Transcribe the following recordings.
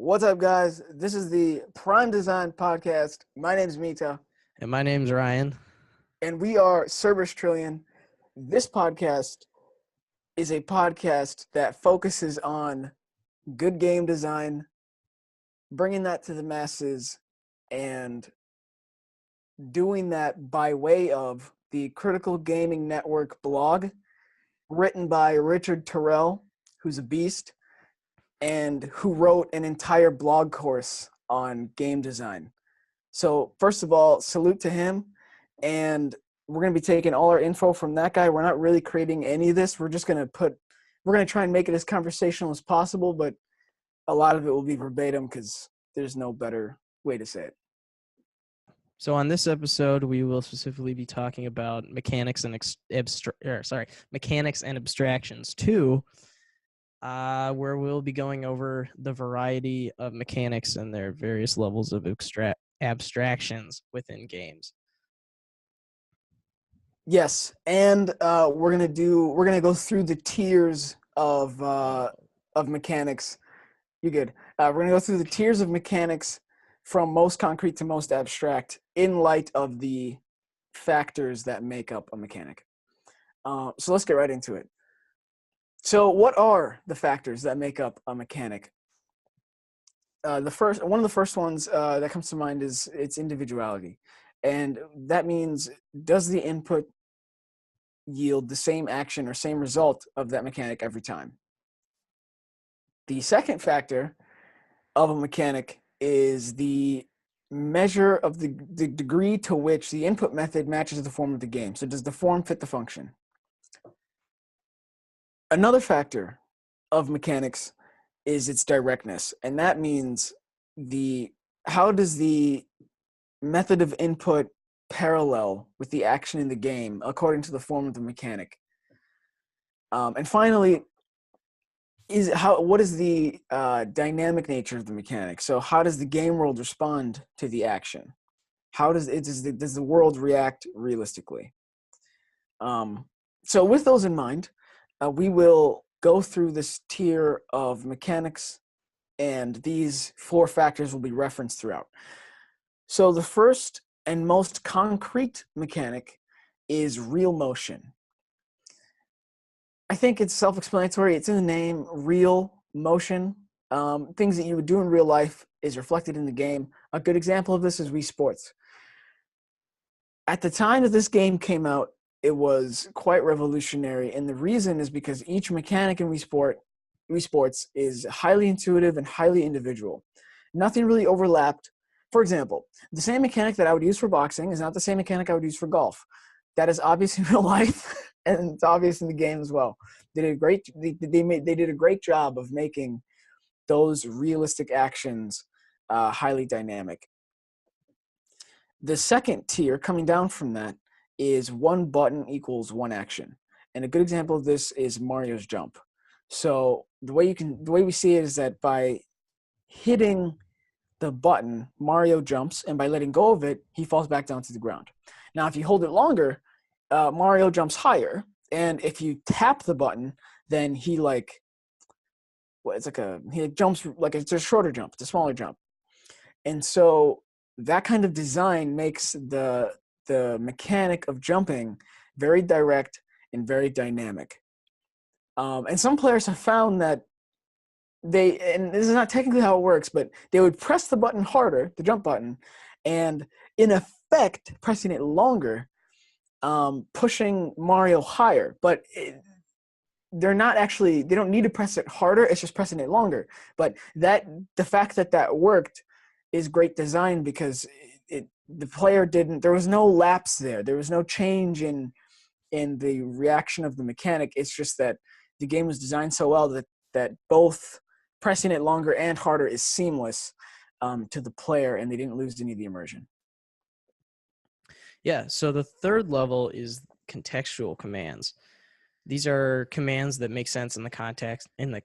What's up, guys? This is the Prime Design Podcast. My name is Mita, And my name's Ryan. and we are Cerberus Trillion. This podcast is a podcast that focuses on good game design, bringing that to the masses, and doing that by way of the Critical Gaming Network blog, written by Richard Terrell, who's a beast, and who wrote an entire blog course on game design. So first of all, salute to him. And we're going to be taking all our info from that guy. We're not really creating any of this. We're going to try and make it as conversational as possible, but a lot of it will be verbatim because there's no better way to say it. So on this episode, we will specifically be talking about mechanics and abstractions 2, where we'll be going over the variety of mechanics and their various levels of abstractions within Yes, and we're gonna go through the tiers of mechanics. You good? We're gonna go through the tiers of mechanics from most concrete to most abstract in light of the factors that make up a mechanic. So let's get right into it. So what are the factors that make up a mechanic? One of the first ones that comes to mind is its individuality. And that means, does the input yield the same action or same result of that mechanic every time? The second factor of a mechanic is the measure of the degree to which the input method matches the form of the game. So does the form fit the function? Another factor of mechanics is its directness, and that means how does the method of input parallel with the action in the game according to the form of the mechanic. And finally, what is the dynamic nature of the mechanic? So how does the game world respond to the action? How does the world react realistically? So with those in mind, we will go through this tier of mechanics, and these 4 factors will be referenced throughout. So the first and most concrete mechanic is real motion. I think it's self-explanatory. It's in the name, real motion. Things that you would do in real life is reflected in the game. A good example of this is Esports. At the time that this game came out, it was quite revolutionary, and the reason is because each mechanic in Esports is highly intuitive and highly individual. Nothing really overlapped. For example, the same mechanic that I would use for boxing is not the same mechanic I would use for golf. That is obvious in real life, and it's obvious in the game as well. They did a great job of making those realistic actions highly dynamic. The second tier, coming down from that, is one button equals one action, and a good example of this is Mario's jump. So the way we see it is that by hitting the button, Mario jumps, and by letting go of it, he falls back down to the ground. Now, if you hold it longer, Mario jumps higher, and if you tap the button, then he jumps like it's a shorter jump, it's a smaller jump. And so that kind of design makes the mechanic of jumping very direct and very dynamic. And some players have found that and this is not technically how it works, but they would press the button harder, the jump button, and in effect, pressing it longer, pushing Mario higher. But they don't need to press it harder, it's just pressing it longer. But the fact that worked is great design because the player there was no lapse there. There was no change in the reaction of the mechanic. It's just that the game was designed so well that both pressing it longer and harder is seamless to the player, and they didn't lose any of the immersion. Yeah, so the third level is contextual commands. These are commands that make sense in the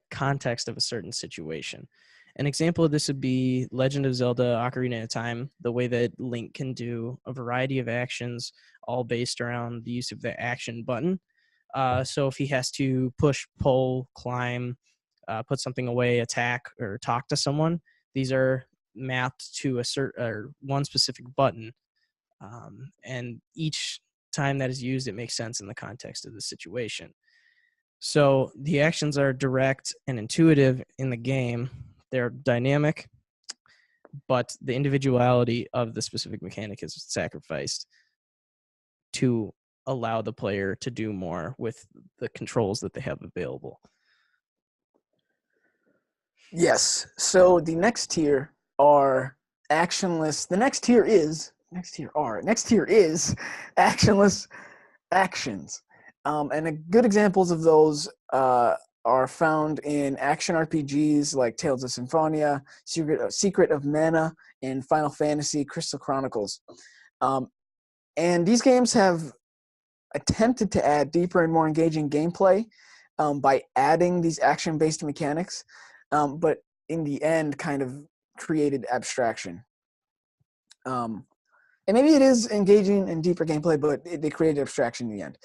context of a certain situation. An example of this would be Legend of Zelda Ocarina of Time, the way that Link can do a variety of actions, all based around the use of the action button. So if he has to push, pull, climb, put something away, attack, or talk to someone, These are mapped to a certain or one specific button, and each time that is used, it makes sense in the context of the situation. So the actions are direct and intuitive in the game. They're dynamic, but the individuality of the specific mechanic is sacrificed to allow the player to do more with the controls that they have available. Yes. So the next tier are actionless. The next tier is actionless actions. And good examples of those are found in action RPGs like Tales of Symphonia, Secret of Mana, and Final Fantasy Crystal Chronicles. And these games have attempted to add deeper and more engaging gameplay by adding these action-based mechanics, but in the end kind of created abstraction. And maybe it is engaging and deeper gameplay, but they created abstraction in the end.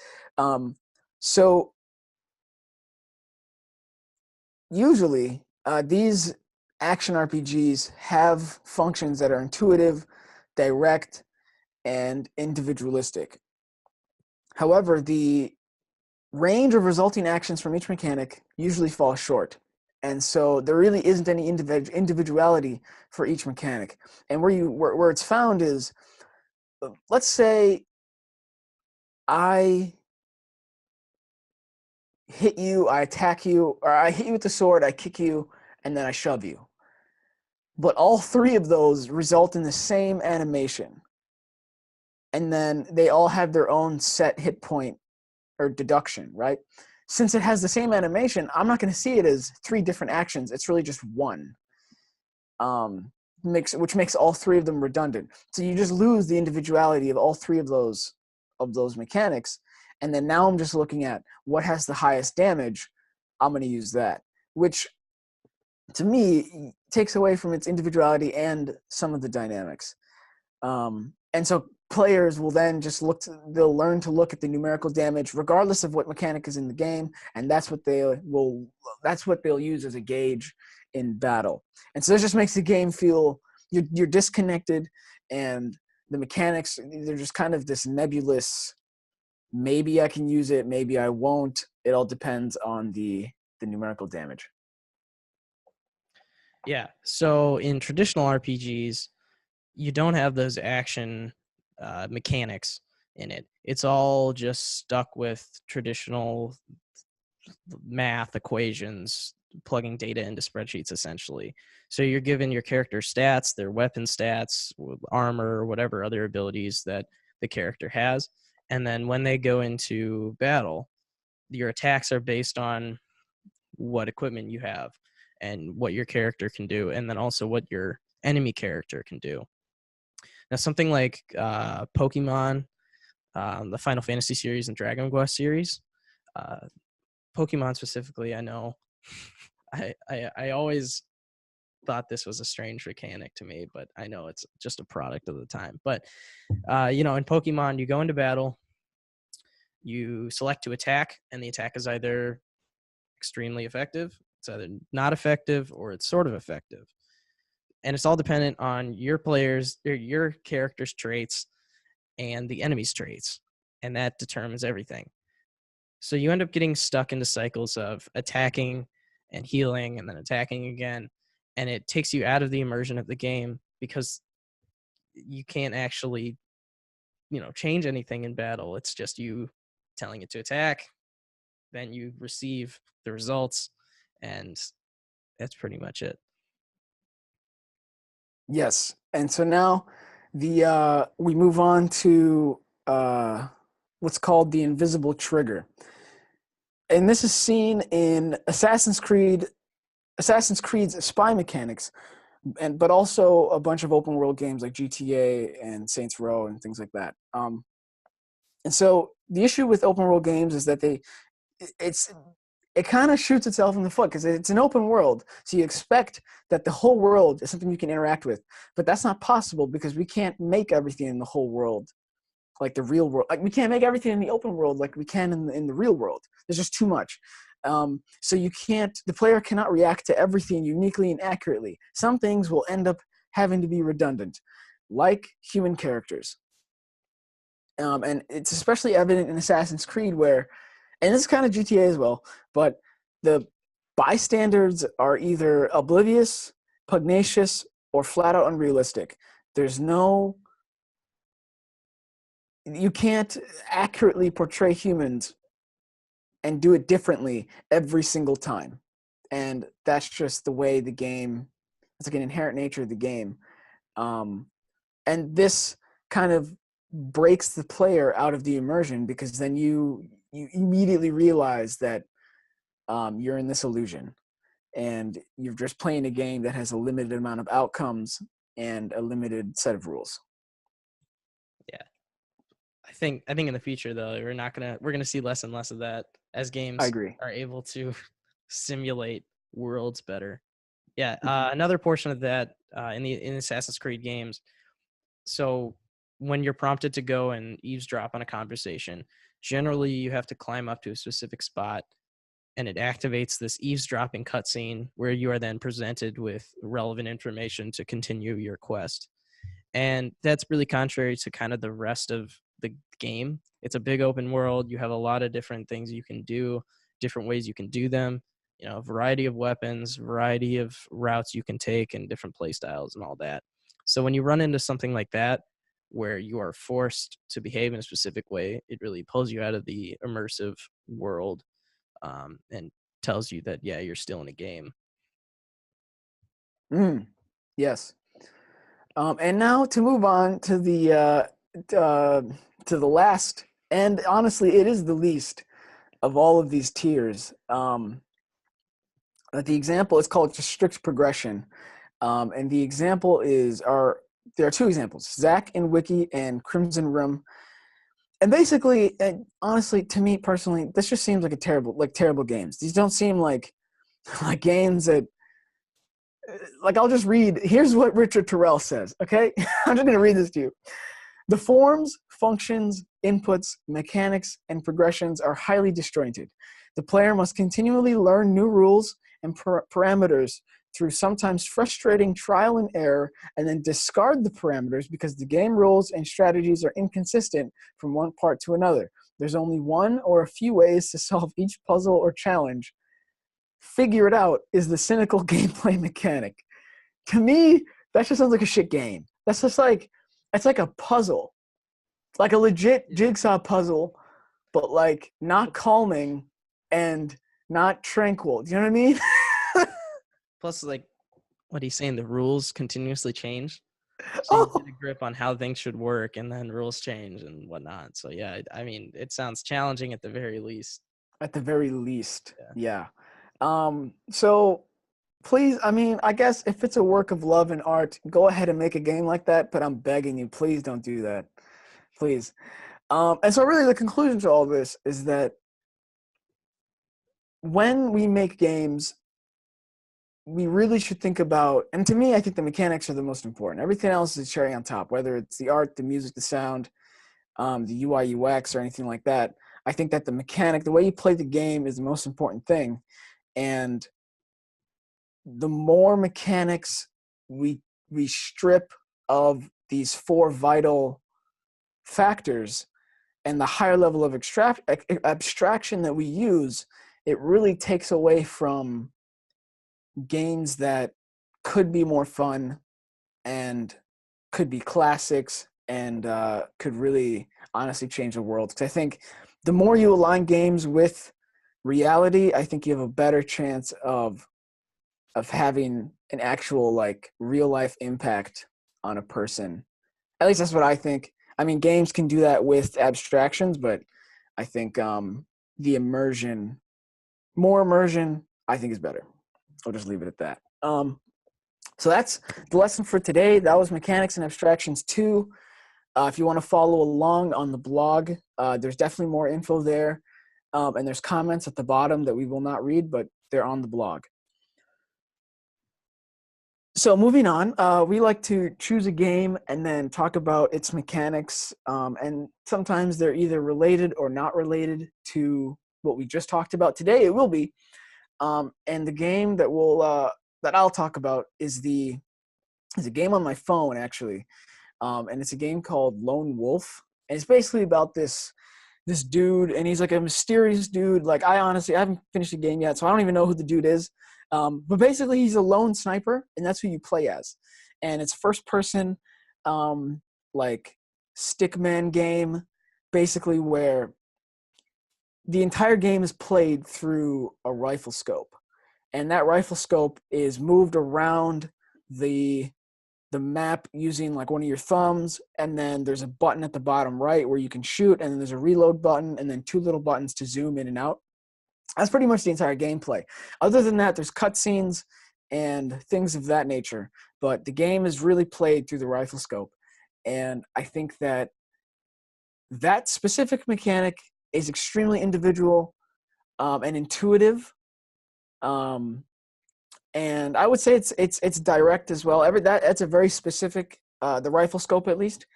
So usually these action RPGs have functions that are intuitive, direct, and individualistic. However, the range of resulting actions from each mechanic usually falls short. And so there really isn't any individuality for each mechanic. And where it's found is, let's say I hit you, I attack you, or I hit you with the sword, I kick you, and then I shove you. But all three of those result in the same animation. And then they all have their own set hit point or deduction, right? Since it has the same animation, I'm not going to see it as three different actions. It's really just one, which makes all three of them redundant. So you just lose the individuality of all three of those mechanics. And then now I'm just looking at what has the highest damage. I'm going to use that, which to me takes away from its individuality and some of the dynamics. And so players will then just they'll learn to look at the numerical damage regardless of what mechanic is in the game, and that's what they'll use as a gauge in battle. And so this just makes the game feel you're disconnected, and the mechanics, they're just kind of this nebulous, maybe I can use it, maybe I won't. It all depends on the numerical damage. Yeah. So in traditional RPGs, you don't have those action mechanics in it. It's all just stuck with traditional math equations, plugging data into spreadsheets essentially. So you're given your character stats, their weapon stats, armor, whatever other abilities that the character has. And then when they go into battle, your attacks are based on what equipment you have and what your character can do, and then also what your enemy character can do. Now, something like Pokemon, the Final Fantasy series and Dragon Quest series, Pokemon specifically, I know I always thought this was a strange mechanic to me, but I know it's just a product of the time. But, in Pokemon, you go into battle, you select to attack, and the attack is either extremely effective, it's either not effective, or it's sort of effective. And it's all dependent on your character's traits and the enemy's traits, and that determines everything. So you end up getting stuck into cycles of attacking and healing and then attacking again, and it takes you out of the immersion of the game because you can't actually, change anything in battle. It's just you telling it to attack, then you receive the results, and that's pretty much it. Yes, and so now we move on to what's called the invisible trigger, and this is seen in Assassin's Creed's spy mechanics, but also a bunch of open world games like GTA and Saints Row and things like that. And so the issue with open world games is that it kind of shoots itself in the foot because it's an open world. So you expect that the whole world is something you can interact with, but that's not possible because we can't make everything in the whole world like the real world. Like we can't make everything in the open world like we can in the real world. There's just too much. So the player cannot react to everything uniquely and accurately. Some things will end up having to be redundant, like human characters. And it's especially evident in Assassin's Creed where, and this is kind of GTA as well, but the bystanders are either oblivious, pugnacious, or flat out unrealistic. You can't accurately portray humans and do it differently every single time. And that's just the way the game, it's like an inherent nature of the game. And this kind of breaks the player out of the immersion because then you immediately realize that you're in this illusion and you're just playing a game that has a limited amount of outcomes and a limited set of rules. Yeah. I think in the future though, we're gonna see less and less of that as games I agree. are able to simulate worlds better. Yeah. Another portion of that in Assassin's Creed games. So when you're prompted to go and eavesdrop on a conversation, generally you have to climb up to a specific spot and it activates this eavesdropping cutscene where you are then presented with relevant information to continue your quest. And that's really contrary to kind of the rest of the game. It's a big open world. You have a lot of different things you can do, different ways you can do them, a variety of weapons, variety of routes you can take, and different play styles and all that. So when you run into something like that, where you are forced to behave in a specific way, it really pulls you out of the immersive world and tells you that, yeah, you're still in a game. Yes. And now to move on to the last, and honestly, it is the least of all of these tiers. The example is called just strict progression, and the example there are two examples: Zack and Wiki and Crimson Room. And basically, and honestly, to me personally, this just seems like terrible games. These don't seem like games that. Like, I'll just read. Here's what Richard Terrell says. Okay, I'm just going to read this to you. The forms, functions, inputs, mechanics, and progressions are highly disjointed. The player must continually learn new rules and parameters through sometimes frustrating trial and error, and then discard the parameters because the game rules and strategies are inconsistent from one part to another. There's only one or a few ways to solve each puzzle or challenge. Figure it out is the cynical gameplay mechanic. To me, that just sounds like a shit game. That's just like, it's like a puzzle, like a legit jigsaw puzzle, but like not calming and not tranquil. Do you know what I mean? Plus, like what he's saying, the rules continuously change. So you get a grip on how things should work, and then rules change and whatnot. So yeah, I mean, it sounds challenging at the very least. At the very least, yeah. So please, I mean, I guess if it's a work of love and art, go ahead and make a game like that. But I'm begging you, please don't do that, please. And so really, the conclusion to all this is that when we make games, we really should think about, and to me, I think the mechanics are the most important. Everything else is cherry on top, whether it's the art, the music, the sound, the UI, UX, or anything like that. I think that the way you play the game is the most important thing. And the more mechanics we strip of these four vital factors and the higher level of abstraction that we use, it really takes away from games that could be more fun and could be classics and could really honestly change the world. Because I think the more you align games with reality, I think you have a better chance of having an actual like real life impact on a person. At least that's what I think. I mean, games can do that with abstractions, but I think the more immersion, I think is better. I'll just leave it at that. So that's the lesson for today. That was Mechanics and Abstractions 2. If you want to follow along on the blog, there's definitely more info there. And there's comments at the bottom that we will not read, but they're on the blog. So moving on, we like to choose a game and then talk about its mechanics. And sometimes they're either related or not related to what we just talked about today. It will be. And the game that I'll talk about is a game on my phone actually, and it's a game called Lone Wolf, and it's basically about this dude, and he's like a mysterious dude. Like I haven't finished the game yet, so I don't even know who the dude is. But basically, he's a lone sniper, and that's who you play as. And it's first person, like stickman game, basically where the entire game is played through a rifle scope, and that rifle scope is moved around the map using like one of your thumbs, and then there's a button at the bottom right where you can shoot, and then there's a reload button, and then two little buttons to zoom in and out. That's pretty much the entire gameplay. Other than that, there's cutscenes and things of that nature, but the game is really played through the rifle scope, and I think that that specific mechanic is extremely individual and intuitive. And I would say it's direct as well. That's a very specific the rifle scope at least.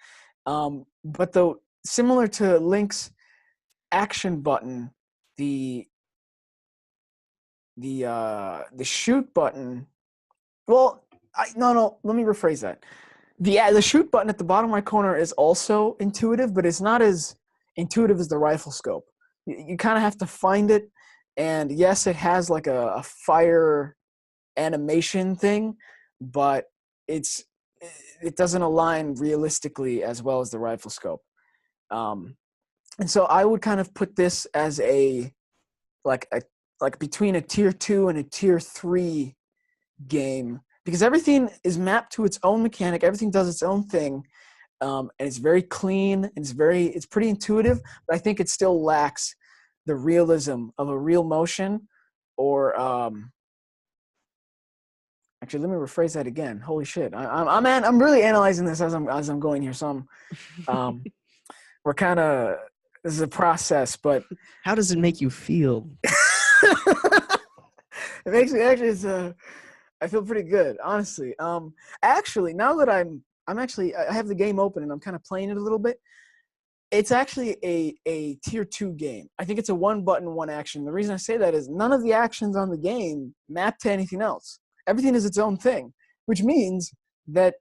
But though similar to Link's action button, the shoot button. Well, no. Let me rephrase that. The shoot button at the bottom right corner is also intuitive, but it's not as intuitive as the rifle scope. You kind of have to find it, and yes, it has like a fire animation thing, but it doesn't align realistically as well as the rifle scope. And so I would kind of put this as like between a tier 2 and a tier 3 game, because everything is mapped to its own mechanic, everything does its own thing, and it's very clean, and it's pretty intuitive, but I think it still lacks the realism of a real motion, or actually, let me rephrase that again. Holy shit! I'm really analyzing this as I'm going here. So we're kind of, this is a process, but How does it make you feel? it makes me actually I feel pretty good, honestly. Actually, now that I have the game open and I'm kind of playing it a little bit. It's actually a tier 2 game. I think it's a one button, one action. The reason I say that is none of the actions on the game map to anything else. Everything is its own thing, which means that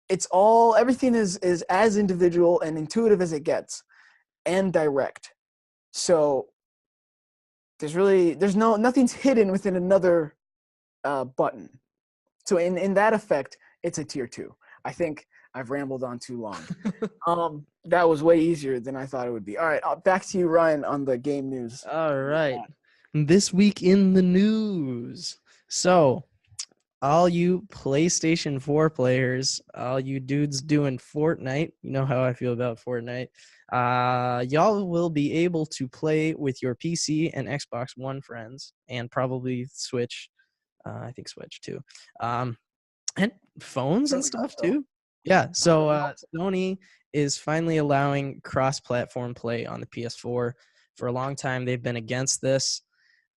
everything is as individual and intuitive as it gets, and direct. So nothing's hidden within another button. So in that effect, it's a tier 2. I think I've rambled on too long. That was way easier than I thought it would be. All right, back to you, Ryan, on the game news. All right. This week in the news. So, all you PlayStation 4 players, all you dudes doing Fortnite, you know how I feel about Fortnite. Y'all will be able to play with your PC and Xbox One friends, and probably Switch. I think Switch too. And phones and stuff too. Yeah. So Sony is finally allowing cross-platform play on the PS4. For a long time, they've been against this,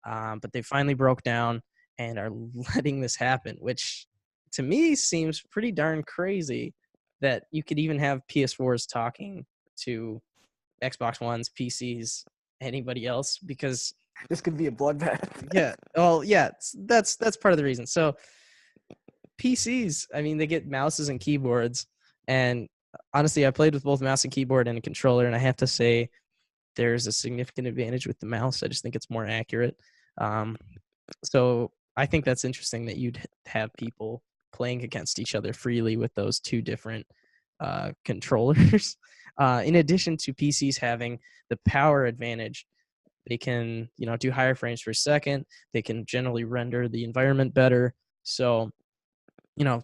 but they finally broke down and are letting this happen, which to me seems pretty darn crazy that you could even have PS4s talking to Xbox Ones, PCs, anybody else, because this could be a bloodbath. yeah. Well, yeah, that's part of the reason. So PCs, I mean, they get mouses and keyboards, and honestly, I played with both mouse and keyboard and a controller, and I have to say there's a significant advantage with the mouse. I just think it's more accurate. So I think that's interesting that you'd have people playing against each other freely with those two different controllers. In addition to PCs having the power advantage, they can, do higher frames per second. They can generally render the environment better. So,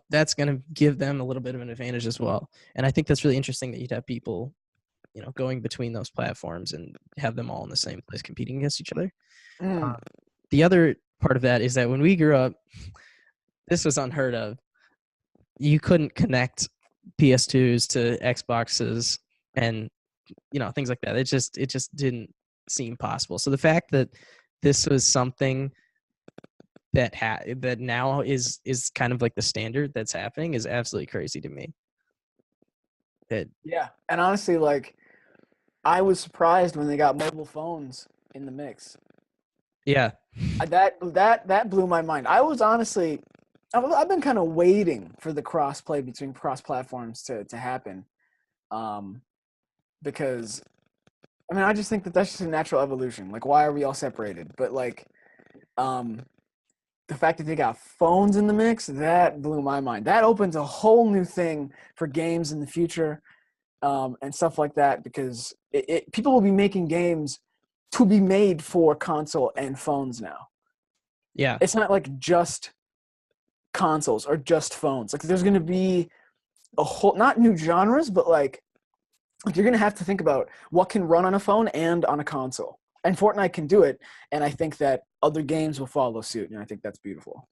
that's going to give them a little bit of an advantage as well. And I think that's really interesting that you'd have people, going between those platforms and have them all in the same place competing against each other. The other part of that is that when we grew up, this was unheard of. You couldn't connect PS2s to Xboxes and things like that. It just didn't seem possible. So the fact that this was something that now is kind of like the standard that's happening is absolutely crazy to me. Yeah, and honestly, like I was surprised when they got mobile phones in the mix. Yeah. That blew my mind. I was honestly, I've been kind of waiting for the cross-play between cross-platforms to happen, because I mean I just think that that's just a natural evolution. Like, why are we all separated? But like, um, the fact that they got phones in the mix, that blew my mind. That opens a whole new thing for games in the future, and stuff like that, because people will be making games to be made for console and phones now. Yeah. It's not like just consoles or just phones. Like, there's going to be a whole, not new genres, but like you're going to have to think about what can run on a phone and on a console. And Fortnite can do it, and I think that other games will follow suit, and I think that's beautiful.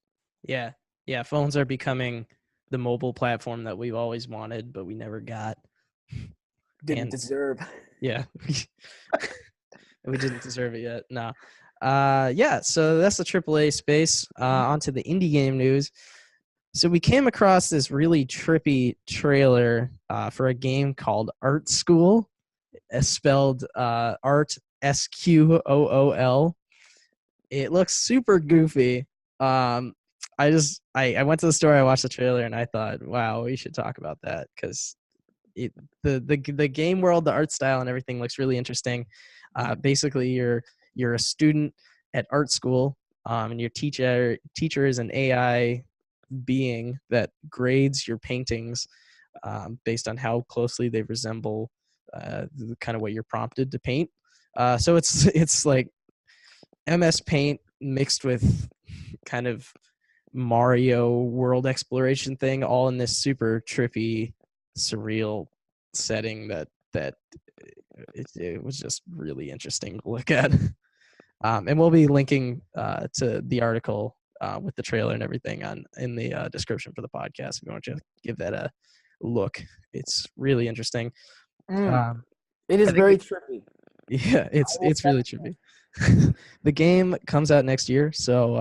Yeah. Yeah. Phones are becoming the mobile platform that we've always wanted, but we never got. Didn't And deserve. yeah, we didn't deserve it yet. No. Yeah. So that's the AAA space. Onto the indie game news. So we came across this really trippy trailer for a game called Art School, spelled Art School. It looks super goofy. I went to the store, I watched the trailer, and I thought, wow, we should talk about that because the game world, the art style, and everything looks really interesting. Basically, you're a student at art school, and your teacher is an AI being that grades your paintings based on how closely they resemble kind of what you're prompted to paint. So it's like MS Paint mixed with kind of Mario world exploration thing, all in this super trippy, surreal setting that it was just really interesting to look at. And we'll be linking to the article with the trailer and everything in the description for the podcast if you want to give that a look. It's really interesting. Um, It is I think very trippy. yeah, it's really trippy. The game comes out next year, so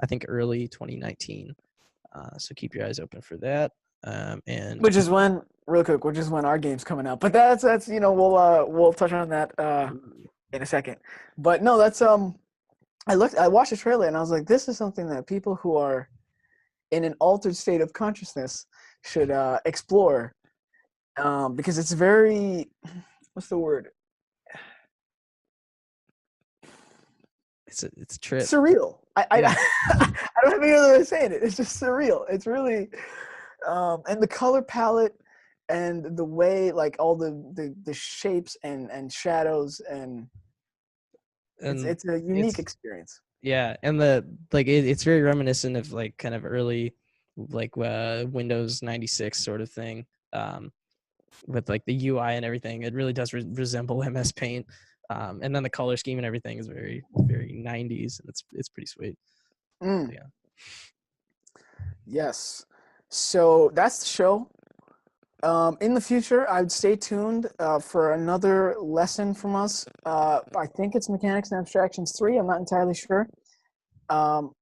I think early 2019. So keep your eyes open for that. And Which is when, real quick, which is when our game's coming out. But that's we'll touch on that in a second. But no, that's I watched the trailer and I was like, this is something that people who are in an altered state of consciousness should explore, because it's very, what's the word? it's a trip. Surreal. Yeah. I don't have any other way of saying it. It's just surreal. It's really, and the color palette and the way, like, all the shapes and shadows, and And it's a unique it's experience. yeah, and it's very reminiscent of like kind of early like Windows 96 sort of thing. With like the UI and everything, it really does resemble MS Paint. And then the color scheme and everything is very 90s, and it's pretty sweet. Mm. Yeah. Yes. So that's the show. In the future, I'd stay tuned for another lesson from us. I think it's Mechanics and Abstractions 3. I'm not entirely sure. Um,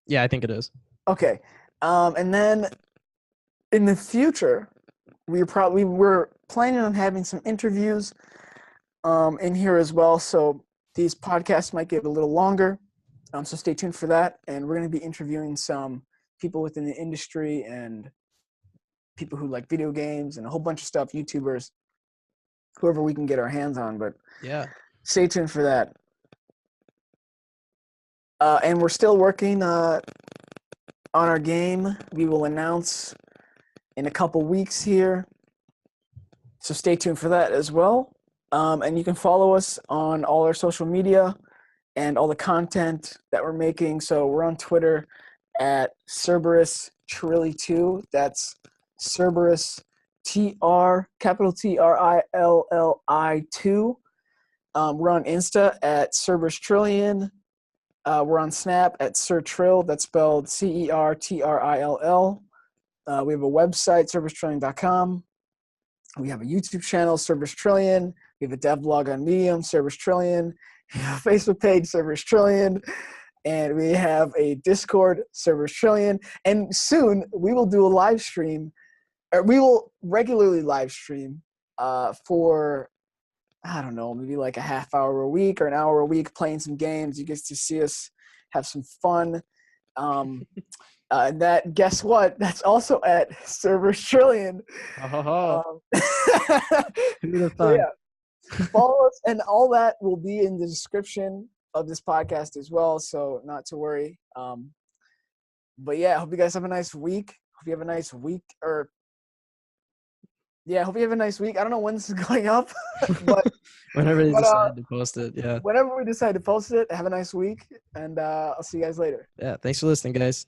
Yeah, I think it is. okay. And then in the future, we're planning on having some interviews in here as well. So these podcasts might get a little longer. So stay tuned for that. And we're going to be interviewing some people within the industry and people who like video games and a whole bunch of stuff, YouTubers, whoever we can get our hands on. But Yeah. stay tuned for that. And we're still working on our game. We will announce in a couple weeks here. So stay tuned for that as well. And you can follow us on all our social media and all the content that we're making. So we're on Twitter at Cerberus Trilly 2. That's Cerberus capital TRILLI 2. We're on Insta at Cerberus Trillion. We're on Snap at Certrill. That's spelled CERTRILL. We have a website, cerberustrillion.com. We have a YouTube channel, Cerberus Trillion. We have a devlog on Medium, Cerberus Trillion. We have a Facebook page, Cerberus Trillion. And we have a Discord, Cerberus Trillion. And soon we will do a live stream, or we will regularly live stream for I don't know, maybe like a half hour a week or an hour a week playing some games. You get to see us have some fun. That, guess what? That's also at Cerberus Trillion. Oh, Um, who would have so thought? yeah, follow us, and all that will be in the description of this podcast as well. So not to worry. But yeah, I hope you guys have a nice week. Hope you have a nice week, or yeah, hope you have a nice week. I don't know when this is going up, but Whenever they but decide to post it, yeah. whenever we decide to post it, have a nice week, and I'll see you guys later. Yeah, thanks for listening, guys.